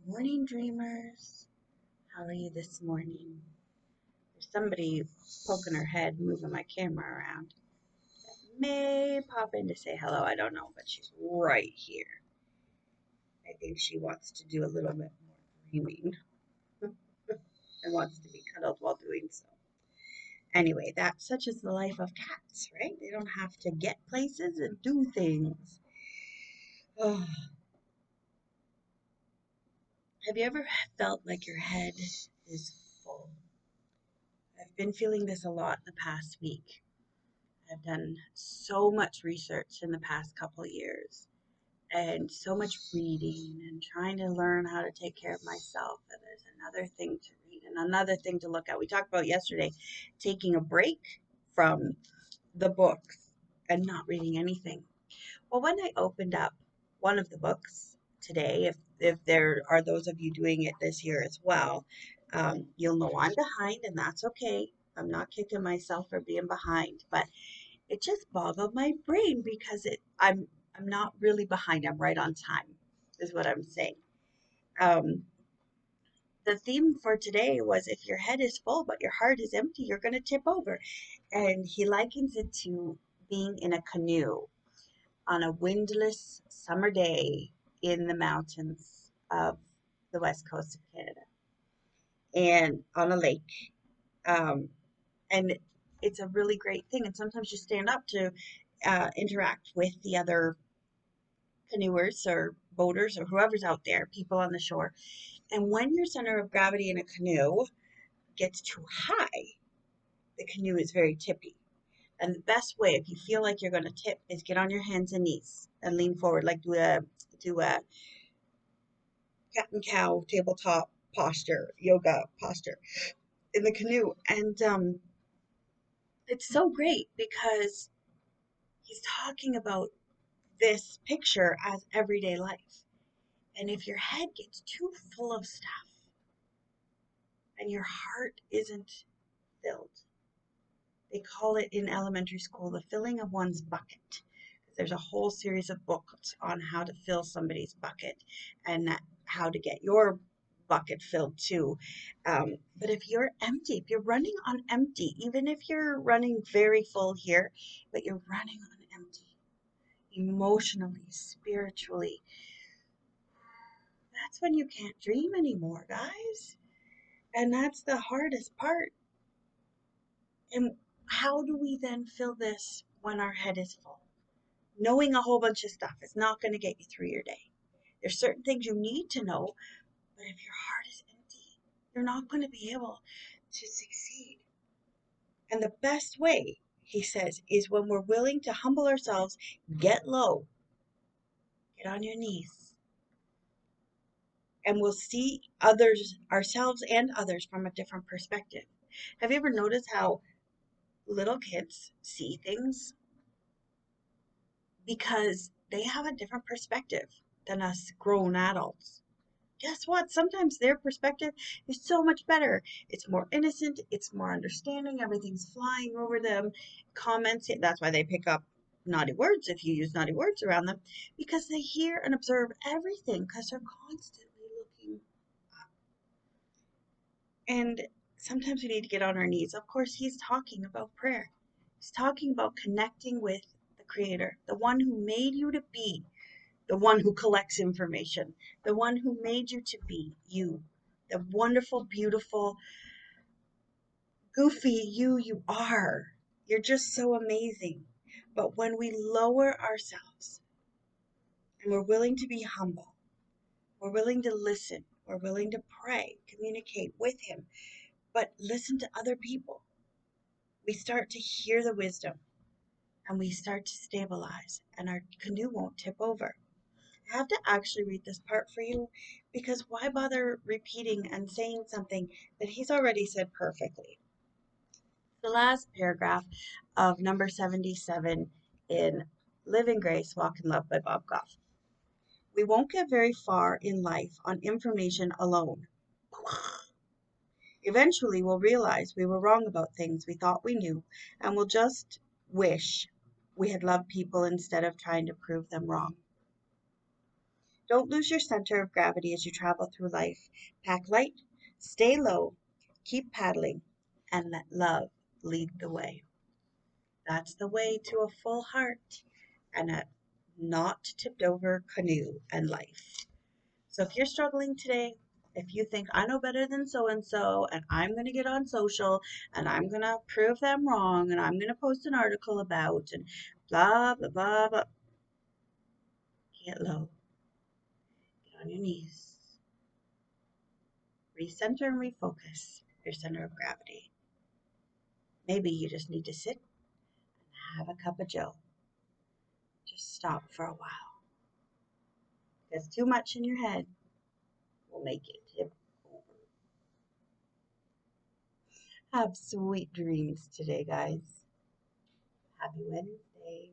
Morning, dreamers. How are you this morning? There's somebody poking her head, moving my camera around. May pop in to say hello. I don't know, but she's right here. I think she wants to do a little bit more dreaming and wants to be cuddled while doing so. Anyway, that such is the life of cats, right? They don't have to get places and do things. Oh, have you ever felt like your head is full? I've been feeling this a lot the past week. I've done so much research in the past couple of years and so much reading and trying to learn how to take care of myself. And there's another thing to read and another thing to look at. We talked about yesterday taking a break from the books and not reading anything. Well, when I opened up one of the books today, if there are those of you doing it this year as well, you'll know I'm behind, and that's okay. I'm not kicking myself for being behind, but it just boggled my brain because I'm not really behind. I'm right on time, is what I'm saying. Um, the theme for today was if your head is full but your heart is empty, you're going to tip over. And he likens it to being in a canoe on a windless summer day in the mountains of the west coast of Canada and on a lake. Um, and it's a really great thing. And sometimes you stand up to interact with the other canoers or boaters or whoever's out there, people on the shore. And when your center of gravity in a canoe gets too high, the canoe is very tippy. And the best way, if you feel like you're going to tip, is get on your hands and knees and lean forward, like do a cat and cow tabletop posture, yoga posture in the canoe. And it's so great because he's talking about this picture as everyday life. And if your head gets too full of stuff and your heart isn't filled, they call it in elementary school the filling of one's bucket. There's a whole series of books on how to fill somebody's bucket and how to get your bucket filled too. But if you're empty, if you're running on empty, even if you're running very full here, but you're running on empty, emotionally, spiritually, that's when you can't dream anymore, guys. And that's the hardest part. And how do we then fill this when our head is full? Knowing a whole bunch of stuff is not going to get you through your day. There's certain things you need to know, but if your heart is empty, you're not going to be able to succeed. And the best way, he says, is when we're willing to humble ourselves, get low, get on your knees, and we'll see others, ourselves and others from a different perspective. Have you ever noticed how little kids see things? Because they have a different perspective than us grown adults. Guess what? Sometimes their perspective is so much better. It's more innocent, it's more understanding, everything's flying over them, comments. That's why they pick up naughty words if you use naughty words around them, because they hear and observe everything because they're constantly looking up. And sometimes we need to get on our knees. Of course, he's talking about prayer. He's talking about connecting with the Creator, the one who made you to be, the one who collects information, the one who made you to be you, the wonderful, beautiful, goofy you are. You're just so amazing. But when we lower ourselves and we're willing to be humble, we're willing to listen, we're willing to pray, communicate with Him, but listen to other people, we start to hear the wisdom and we start to stabilize, and our canoe won't tip over. I have to actually read this part for you because why bother repeating and saying something that he's already said perfectly? The last paragraph of number 77 in Live in Grace, Walk in Love by Bob Goff. We won't get very far in life on information alone. Eventually, we'll realize we were wrong about things we thought we knew, and we'll just wish we had loved people instead of trying to prove them wrong. Don't lose your center of gravity as you travel through life. Pack light, stay low, keep paddling, and let love lead the way. That's the way to a full heart and a not tipped over canoe and life. So if you're struggling today, if you think I know better than so and I'm going to get on social and I'm going to prove them wrong and I'm going to post an article about and blah, blah, blah, blah, get low, get on your knees, recenter and refocus your center of gravity. Maybe you just need to sit and have a cup of joe. Just stop for a while because too much in your head will make it tip over. Have sweet dreams today, guys. Happy Wednesday.